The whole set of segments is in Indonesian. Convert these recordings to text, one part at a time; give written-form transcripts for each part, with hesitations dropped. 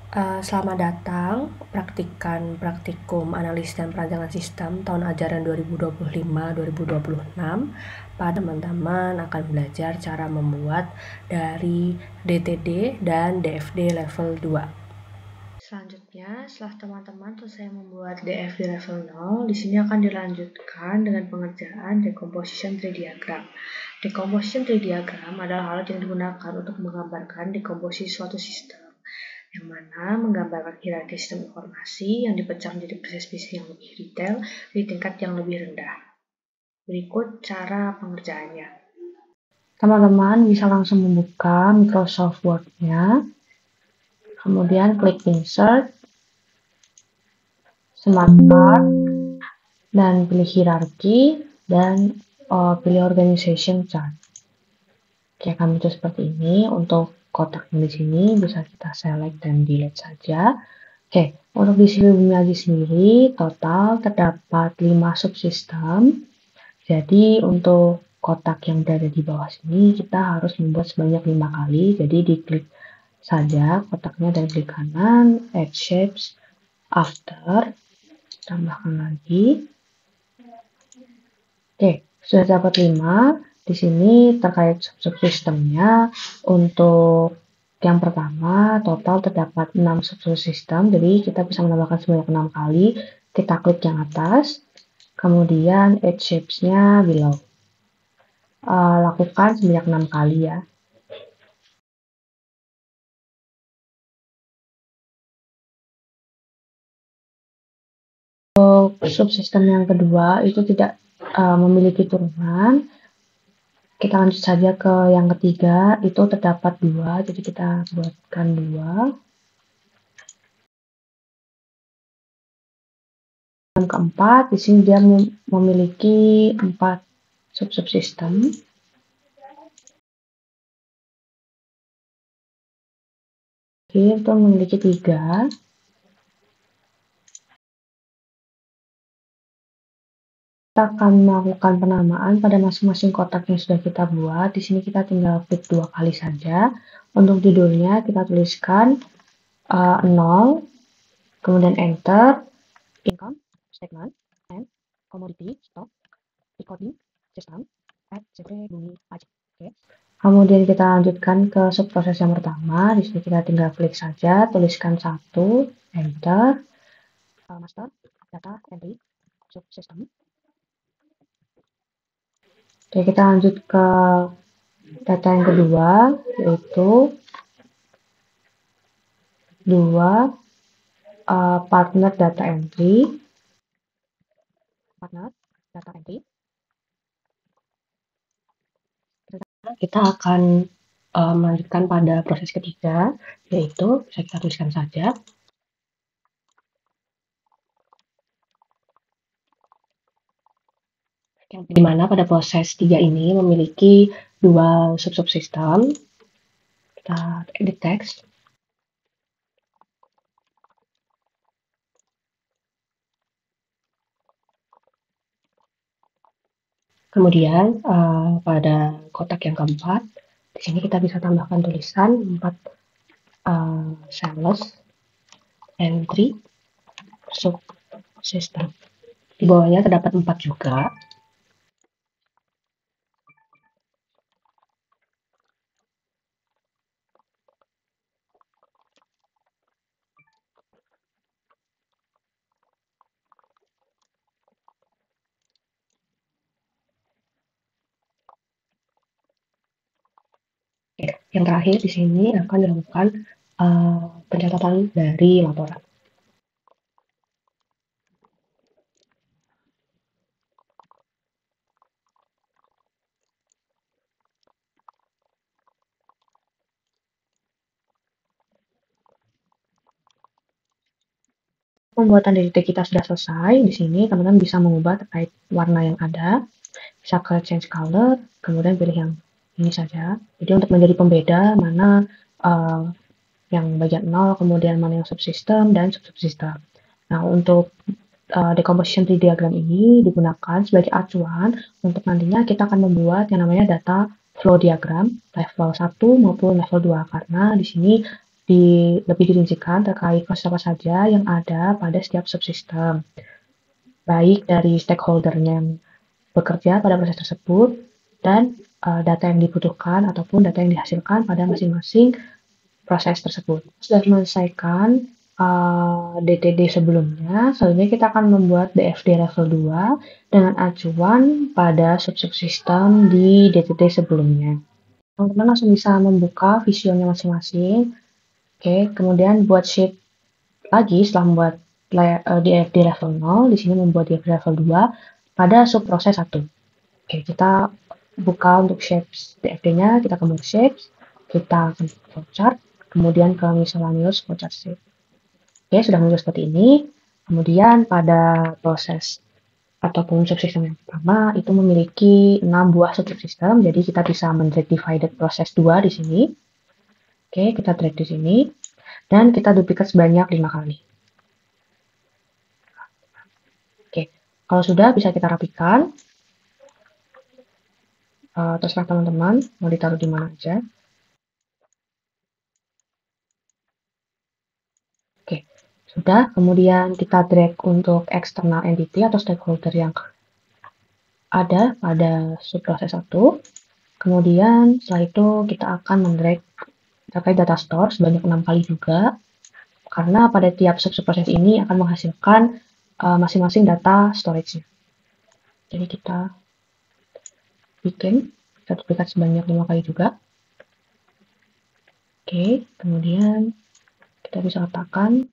Selamat datang praktikan praktikum analis dan perancangan sistem tahun ajaran 2025-2026. Pada teman-teman akan belajar cara membuat dari DTD dan DFD level 2. Selanjutnya, setelah teman-teman selesai membuat DFD level 0, di sini akan dilanjutkan dengan pengerjaan decomposition tree diagram. Decomposition tree diagram adalah alat yang digunakan untuk menggambarkan dekomposisi suatu sistem, yang mana menggambarkan hierarki sistem informasi yang dipecah menjadi spesies yang lebih detail di tingkat yang lebih rendah. Berikut cara pengerjaannya. Teman-teman bisa langsung membuka Microsoft Word-nya, kemudian klik Insert, Smart Chart, dan pilih hierarki, dan pilih Organization Chart. Oke, kami itu seperti ini. Untuk kotak yang di sini bisa kita select dan delete saja. Oke, untuk di sini bumi aji sendiri total terdapat 5 subsistem. Jadi untuk kotak yang berada di bawah sini kita harus membuat sebanyak 5 kali. Jadi diklik saja kotaknya dan klik kanan, Add Shapes, After, tambahkan lagi. Oke, sudah dapat 5. Di sini terkait subsistemnya, untuk yang pertama total terdapat 6 subsistem, jadi kita bisa menambahkan sebanyak 6 kali. Kita klik yang atas, kemudian add shapes-nya below. Lakukan sebanyak 6 kali ya. Untuk subsistem yang kedua itu tidak memiliki turunan. Kita lanjut saja ke yang ketiga, itu terdapat 2, jadi kita buatkan 2. Yang keempat, di sini dia memiliki 4 subsistem. Itu memiliki 3. Kita akan melakukan penamaan pada masing-masing kotak yang sudah kita buat. Di sini kita tinggal klik 2 kali saja. Untuk judulnya kita tuliskan 0, kemudian enter, income, statement, and commodity, stock, recording, system, at bumi aja. Oke. Kemudian kita lanjutkan ke subproses yang pertama. Di sini kita tinggal klik saja, tuliskan 1, enter, master, data, entry, subsystem. Oke, kita lanjut ke data yang kedua, yaitu 2 partner data entry. Partner data entry. Kita akan melanjutkan pada proses ketiga, yaitu bisa kita tuliskan saja. Yang dimana pada proses 3 ini memiliki 2 subsistem. Kita edit text. Kemudian pada kotak yang keempat, di sini kita bisa tambahkan tulisan 4 sales entry subsystem. Di bawahnya terdapat 4 juga. Yang terakhir di sini akan dilakukan pencatatan dari laporan. Pembuatan DTT kita sudah selesai. Di sini teman-teman bisa mengubah terkait warna yang ada. Bisa ke change color, kemudian pilih yang ini saja. Jadi untuk menjadi pembeda mana yang bagian 0, kemudian mana yang subsistem dan subsistem. Nah, untuk decomposition tree diagram ini digunakan sebagai acuan untuk nantinya kita akan membuat yang namanya data flow diagram level 1 maupun level 2, karena di sini lebih dirincikan terkait proses apa saja yang ada pada setiap subsistem, baik dari stakeholder-nya yang bekerja pada proses tersebut dan data yang dibutuhkan ataupun data yang dihasilkan pada masing-masing proses tersebut. Sudah menyelesaikan DTD sebelumnya, selanjutnya kita akan membuat DFD level 2 dengan acuan pada subsystem di DTD sebelumnya. Teman-teman langsung bisa membuka visionya masing-masing. Oke, kemudian buat sheet lagi setelah membuat DFD level 0, di sini membuat DFD level 2 pada subproses 1. Oke, kita buka untuk shapes DFD-nya, kita ke move shapes, kita ke flowchart, kemudian ke miscellaneous flowchart shape. Oke, sudah muncul seperti ini. Kemudian pada proses ataupun subsystem yang pertama itu memiliki 6 buah subsystem, jadi kita bisa men-drag divided proses 2 di sini. Oke, kita drag di sini dan kita duplicate sebanyak 5 kali. Oke, kalau sudah bisa kita rapikan. Terserah teman-teman mau ditaruh di mana aja. Oke, sudah. Kemudian kita drag untuk external entity atau stakeholder yang ada pada subproses 1. Kemudian setelah itu kita akan mendrag terkait data store sebanyak 6 kali juga, karena pada tiap subproses ini akan menghasilkan masing-masing data storage-nya. Jadi kita bikin sertifikat sebanyak 5 kali juga. Oke, kemudian kita bisa letakkan.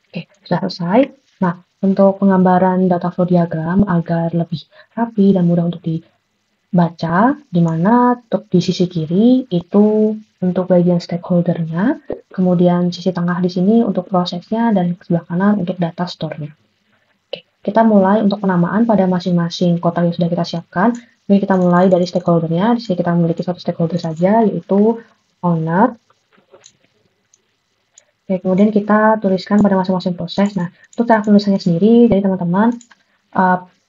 Oke, sudah selesai. Nah, untuk penggambaran data flow diagram agar lebih rapi dan mudah untuk dibaca, di mana untuk di sisi kiri itu untuk bagian stakeholder-nya, kemudian sisi tengah di sini untuk prosesnya, dan sebelah kanan untuk data store-nya. Oke, kita mulai untuk penamaan pada masing-masing kotak yang sudah kita siapkan. Ini kita mulai dari stakeholder-nya. Di sini kita memiliki satu stakeholder saja, yaitu owner. Oke, kemudian kita tuliskan pada masing-masing proses. Nah, untuk cara penulisannya sendiri, jadi teman-teman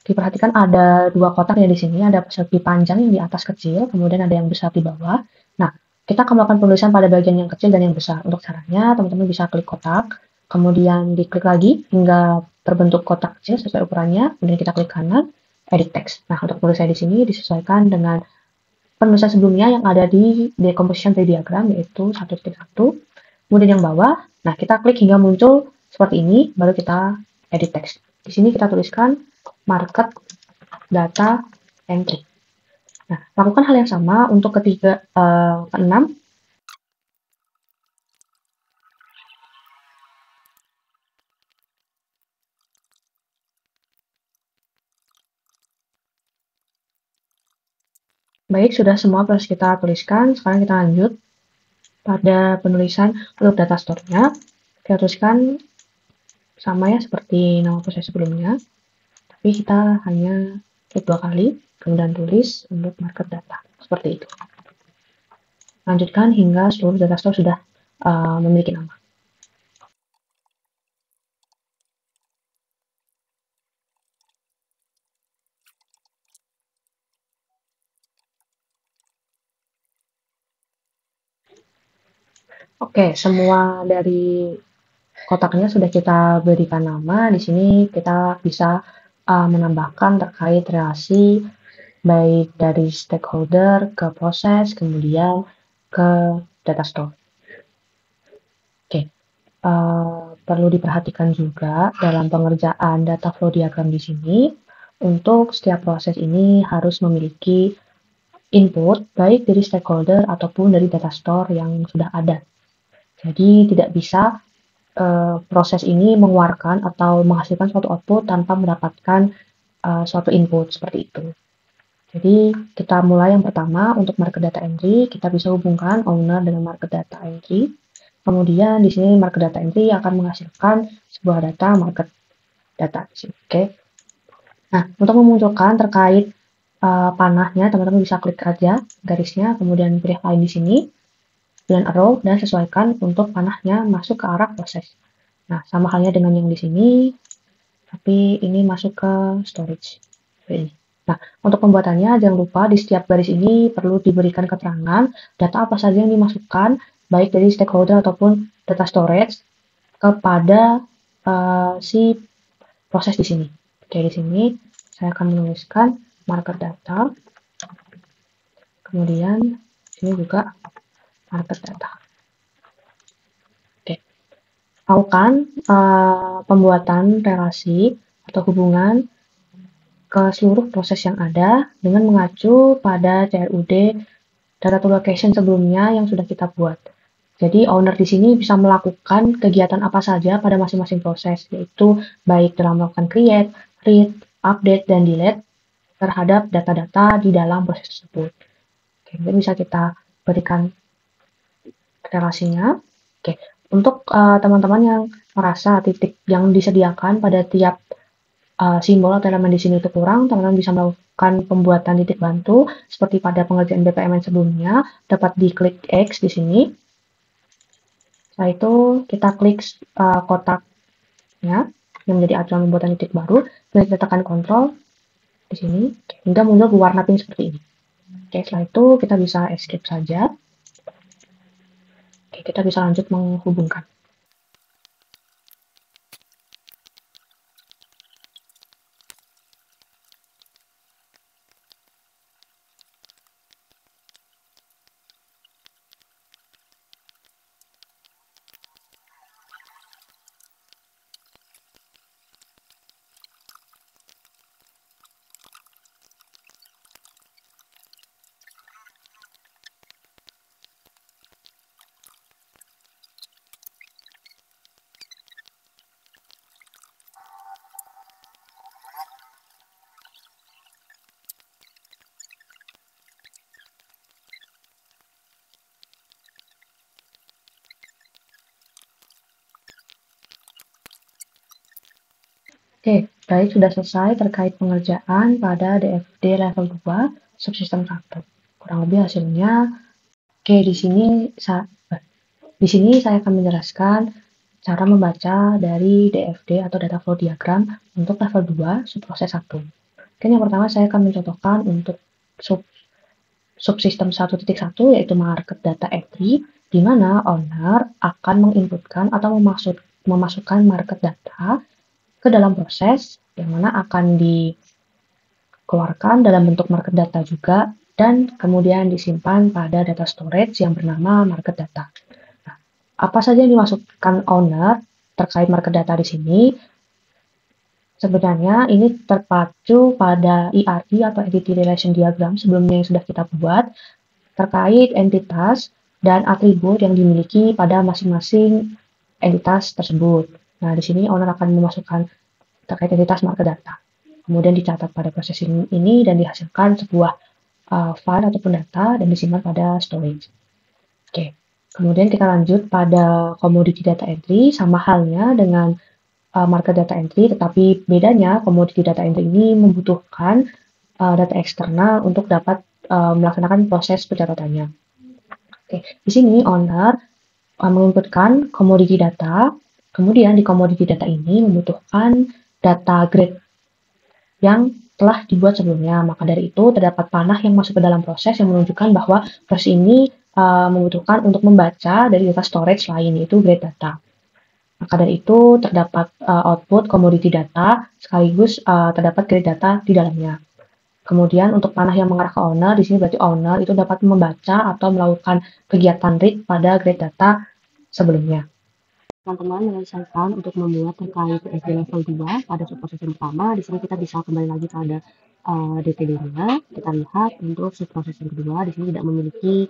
diperhatikan ada 2 kotak ya di sini, ada segi panjang yang di atas kecil, kemudian ada yang besar di bawah. Nah, kita akan melakukan penulisan pada bagian yang kecil dan yang besar. Untuk caranya, teman-teman bisa klik kotak, kemudian diklik lagi hingga terbentuk kotak kecil sesuai ukurannya, kemudian kita klik kanan, edit text. Nah, untuk penulisan di sini disesuaikan dengan penulisan sebelumnya yang ada di decomposition tree diagram, yaitu 1.1. Kemudian yang bawah, nah kita klik hingga muncul seperti ini, baru kita edit text. Di sini kita tuliskan market data entry. Nah, lakukan hal yang sama untuk keenam. Baik, sudah semua proses kita tuliskan. Sekarang kita lanjut pada penulisan untuk data store-nya. Kita tuliskan sama ya seperti nama proses sebelumnya, tapi kita hanya klik 2 kali, kemudian tulis untuk market data. Seperti itu. Lanjutkan hingga seluruh data store sudah memiliki nama. Oke, semua dari kotaknya sudah kita berikan nama. Di sini kita bisa menambahkan terkait relasi baik dari stakeholder ke proses, kemudian ke data store. Oke, perlu diperhatikan juga dalam pengerjaan data flow diagram di sini, untuk setiap proses ini harus memiliki input baik dari stakeholder ataupun dari data store yang sudah ada. Jadi tidak bisa proses ini mengeluarkan atau menghasilkan suatu output tanpa mendapatkan suatu input seperti itu. Jadi kita mulai yang pertama untuk market data entry, kita bisa hubungkan owner dengan market data entry. Kemudian di sini market data entry akan menghasilkan sebuah data market data di sini. Oke. Nah, untuk memunculkan terkait panahnya, teman-teman bisa klik aja garisnya, kemudian pilih line di sini, dan arrow, dan sesuaikan untuk panahnya masuk ke arah proses. Nah, sama halnya dengan yang di sini, tapi ini masuk ke storage. Nah, untuk pembuatannya jangan lupa di setiap garis ini perlu diberikan keterangan data apa saja yang dimasukkan, baik dari stakeholder ataupun data storage kepada si proses di sini. Oke, di sini saya akan menuliskan marker data, kemudian ini juga marker data. Oke, lakukan pembuatan relasi atau hubungan ke seluruh proses yang ada dengan mengacu pada CRUD data to location sebelumnya yang sudah kita buat. Jadi owner di sini bisa melakukan kegiatan apa saja pada masing-masing proses, yaitu baik dalam melakukan create, read, update, dan delete terhadap data-data di dalam proses tersebut. Oke, mungkin bisa kita berikan relasinya. Oke, untuk teman-teman yang merasa titik yang disediakan pada tiap simbol atau elemen di sini itu kurang, teman-teman bisa melakukan pembuatan titik bantu seperti pada pengerjaan BPMN sebelumnya, dapat diklik X di sini. Setelah itu kita klik kotaknya yang menjadi acuan pembuatan titik baru, dan kita tekan Ctrl di sini hingga muncul warna pink seperti ini. Oke, setelah itu kita bisa escape saja. Oke, kita bisa lanjut menghubungkan. Oke, baik, sudah selesai terkait pengerjaan pada DFD level 2 subsistem 1. Kurang lebih hasilnya. Oke, di sini saya akan menjelaskan cara membaca dari DFD atau data flow diagram untuk level 2 subproses 1. Oke, yang pertama saya akan mencontohkan untuk subsistem 1.1 yaitu market data entry, di mana owner akan menginputkan atau memasukkan market data ke dalam proses yang mana akan dikeluarkan dalam bentuk market data juga dan kemudian disimpan pada data storage yang bernama market data. Nah, apa saja yang dimasukkan owner terkait market data di sini? Sebenarnya ini terpacu pada ERD atau Entity Relation Diagram sebelumnya yang sudah kita buat terkait entitas dan atribut yang dimiliki pada masing-masing entitas tersebut. Nah, di sini owner akan memasukkan terkait entitas market data. Kemudian dicatat pada proses ini dan dihasilkan sebuah file ataupun data dan disimpan pada storage. Oke, kemudian kita lanjut pada commodity data entry, sama halnya dengan market data entry, tetapi bedanya commodity data entry ini membutuhkan data eksternal untuk dapat melaksanakan proses pencatatannya. Oke, di sini owner menginputkan commodity data, kemudian di commodity data ini membutuhkan data grade yang telah dibuat sebelumnya. Maka dari itu terdapat panah yang masuk ke dalam proses yang menunjukkan bahwa proses ini membutuhkan untuk membaca dari data storage lain, yaitu grade data. Maka dari itu terdapat output commodity data sekaligus terdapat grade data di dalamnya. Kemudian untuk panah yang mengarah ke owner, di sini berarti owner itu dapat membaca atau melakukan kegiatan read pada grade data sebelumnya. Teman-teman menyelesaikan untuk membuat terkait SD level 2 pada subproses yang pertama. Di sini kita bisa kembali lagi pada DTD-nya. Kita lihat untuk subproses yang kedua, di sini tidak memiliki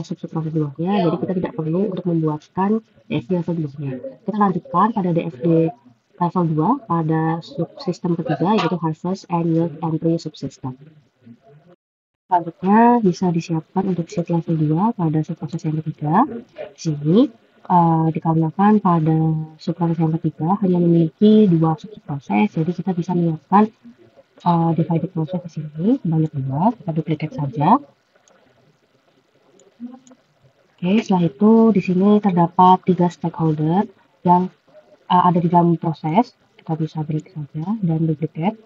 subproses 2-nya, jadi kita tidak perlu untuk membuatkan DFD level 2-nya. Kita lanjutkan pada DFD level 2 pada subsistem ketiga, yaitu Harvest and Yield Entry Subsystem. Selanjutnya bisa disiapkan untuk sheet level 2 pada subproses yang ketiga. Di sini dikarenakan pada subproses yang ketiga hanya memiliki 2 subproses, jadi kita bisa menyiapkan divided process di sini sebanyak 2, kita duplicate saja. Oke, setelah itu di sini terdapat 3 stakeholder yang ada di dalam proses, kita bisa break saja dan duplicate.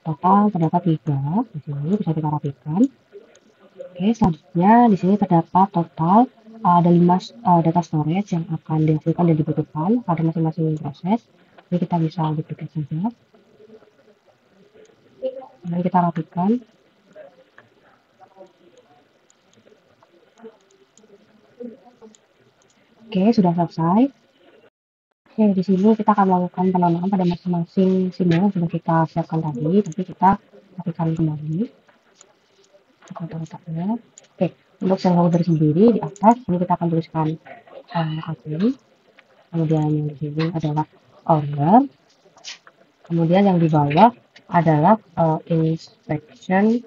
total terdapat 3 di sini, bisa kita rapikan. Oke, selanjutnya di sini terdapat total ada 5 data storage yang akan dihasilkan dan dibutuhkan pada masing-masing proses. Jadi kita bisa duplicate saja. Kemudian kita rapikan. Oke, sudah selesai. Oke, di sini kita akan melakukan penamaan pada masing-masing simbol yang sudah kita siapkan tadi, tapi kita rapikan kembali. Kita letaknya. Oke, untuk sel holder sendiri di atas ini kita akan tuliskan admin. Kemudian yang di sini adalah owner. Kemudian yang di bawah adalah inspection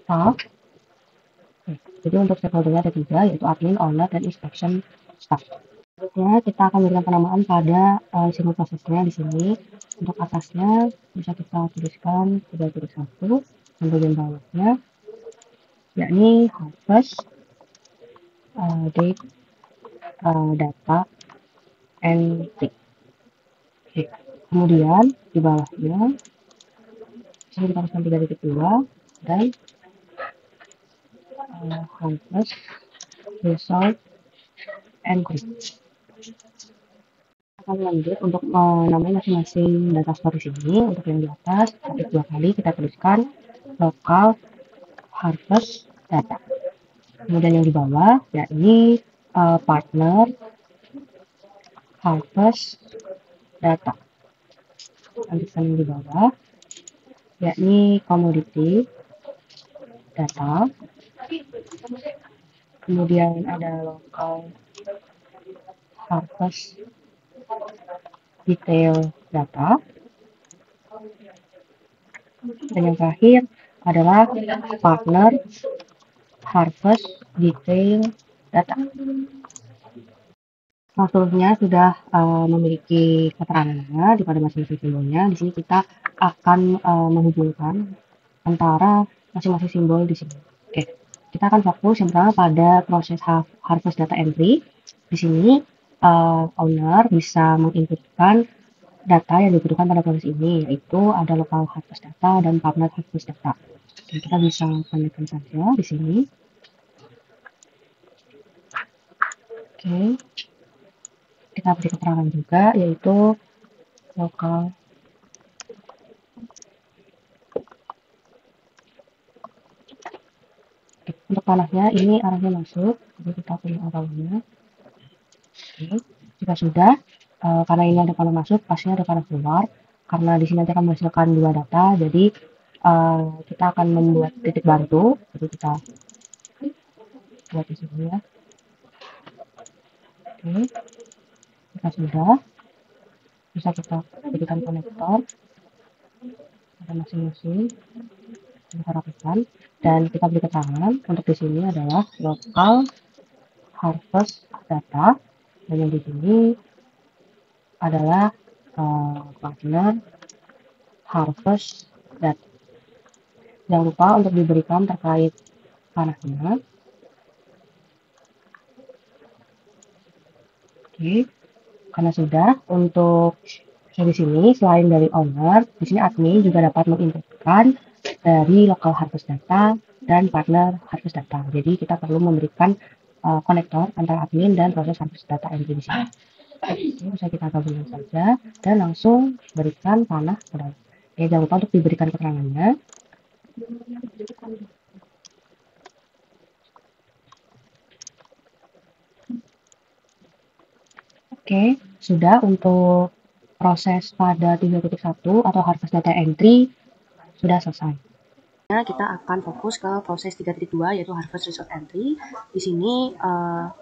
staff. Jadi untuk stakeholder ada 3, yaitu admin, owner, dan inspection staff. Selanjutnya kita akan memberikan penamaan pada simbol prosesnya di sini. Untuk atasnya bisa kita tuliskan sebagai 1, dan bagian bawahnya yakni harvest date data entry. Oke. Kemudian di bawahnya sini kita tuliskan 3.2 dan harvest result entry. Akan lanjut untuk menamai masing-masing data store di sini. Untuk yang di atas, 2 kali kita tuliskan local harvest data. Kemudian yang di bawah yakni partner harvest data. Lanjutkan yang di bawah yakni commodity data. Kemudian ada local harvest detail data. Dan yang terakhir adalah partner harvest detail data. Selanjutnya sudah memiliki keterangannya di pada masing-masing simbolnya. Di sini kita akan menghubungkan antara masing-masing simbol di sini. Oke, kita akan fokus yang pertama pada proses harvest data entry. Di sini owner bisa menginputkan data yang dibutuhkan pada proses ini, yaitu ada local harvest data dan partner harvest data. Oke, kita bisa konekkan saja di sini. Oke, kita beri keterangan juga, yaitu lokal untuk panahnya ini arahnya masuk, jadi kita pilih arahnya. Oke. Jika sudah, karena ini ada panah masuk, pastinya ada panah keluar. Karena di sini nanti akan menghasilkan 2 data, jadi kita akan membuat titik bantu. Jadi kita buat di sini ya. Oke, jika sudah, bisa kita berikan konektor pada masing-masing, kita rapikan, dan kita beri keterangan untuk di sini adalah local harvest data, dan yang di sini adalah partner harvest data. Jangan lupa untuk diberikan terkait panahnya. Oke, karena sudah untuk di sini selain dari owner, di sini admin juga dapat menginputkan dari local harvest data dan partner harvest data. Jadi kita perlu memberikan konektor antara admin dan proses harvest data entry di sini. Ini bisa kita gabungkan saja dan langsung berikan panah ke dalam. Oke, jangan lupa untuk diberikan keterangannya. Oke, sudah untuk proses pada 3.1 atau harvest data entry sudah selesai. Kita akan fokus ke proses 3.2 yaitu harvest result entry. Di sini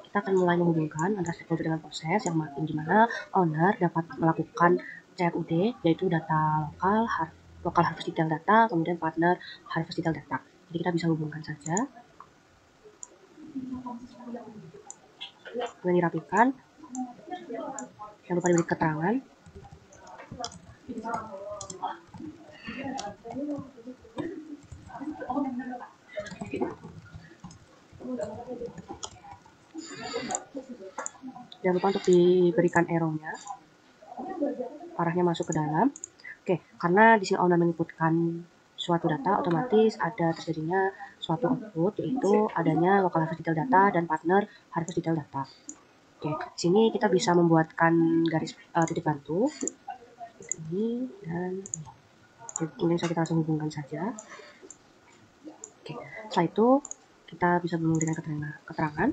kita akan mulai menghubungkan antara stakeholder dengan proses yang dimana owner dapat melakukan CRUD yaitu data lokal harvest detail data, kemudian partner harvest detail data. Jadi kita bisa hubungkan saja. Kemudian dirapikan. Jangan lupa diberi keterangan. Jangan lupa untuk diberikan arrow-nya arahnya masuk ke dalam. Oke, karena di sini owner menginputkan suatu data, otomatis ada terjadinya suatu output, yaitu adanya local harvest detail data dan partner harvest detail data. Oke, di sini kita bisa membuatkan garis titik bantu ini dan ini. Kemudian kita langsung hubungkan saja. Oke, setelah itu kita bisa memberikan keterangan.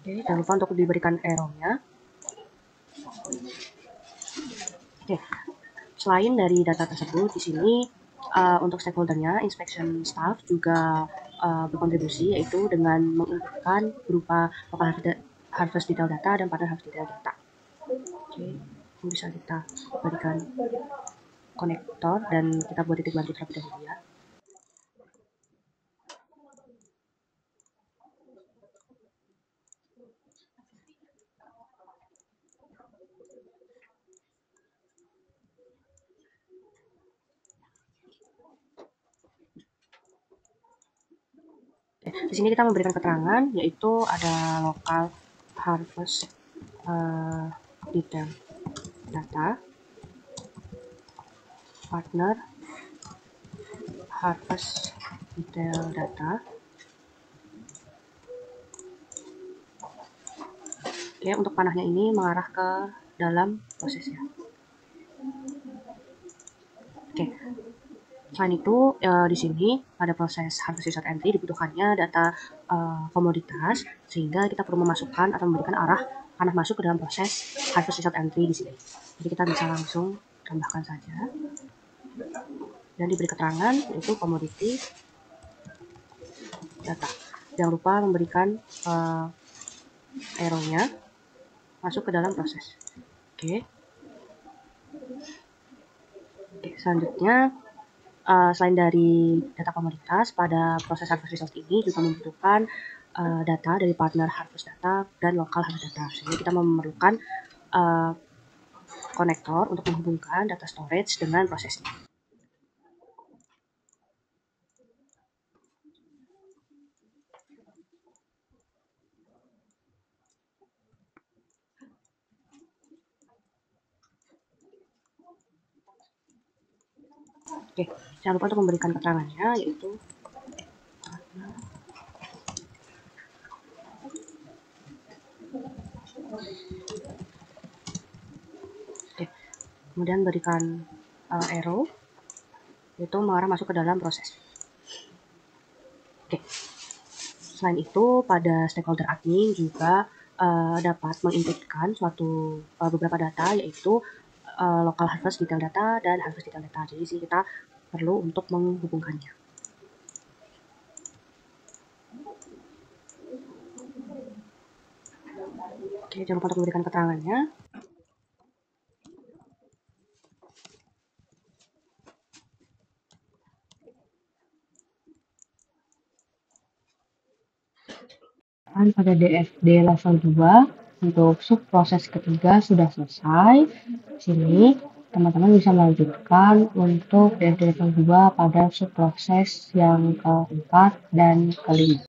Oke, jangan lupa untuk diberikan arrow-nya. Oke, selain dari data tersebut, di sini untuk stakeholder-nya, inspection staff juga berkontribusi, yaitu dengan menginputkan berupa local harvest detail data dan partner harvest detail data. Oke, ini bisa kita berikan konektor dan kita buat titik bantu terlebih dahulu ya. Di sini kita memberikan keterangan, yaitu ada local harvest detail data, partner harvest detail data. Oke, untuk panahnya ini mengarah ke dalam prosesnya. Oke, selain itu di sini pada proses harvest result entry dibutuhkannya data komoditas, sehingga kita perlu memasukkan atau memberikan arah panah masuk ke dalam proses harvest result entry di sini. Jadi kita bisa langsung tambahkan saja dan diberi keterangan, yaitu komoditi data. Jangan lupa memberikan arrow-nya masuk ke dalam proses. Oke, selanjutnya selain dari data komoditas, pada proses harvest result ini juga membutuhkan data dari partner harvest data dan local harvest data. Sehingga kita memerlukan konektor untuk menghubungkan data storage dengan prosesnya. Oke, jangan lupa untuk memberikan keterangannya, yaitu oke, kemudian berikan arrow, yaitu mengarah masuk ke dalam proses. Oke, selain itu pada stakeholder admin juga dapat menginputkan beberapa data, yaitu local harvest detail data dan harvest detail data. Jadi sih kita perlu untuk menghubungkannya. Oke, jangan lupa untuk memberikan keterangannya. Pada DFD level 2 untuk subproses ketiga sudah selesai. Di sini teman-teman bisa melanjutkan untuk DFD level 2 pada subproses yang keempat dan kelima.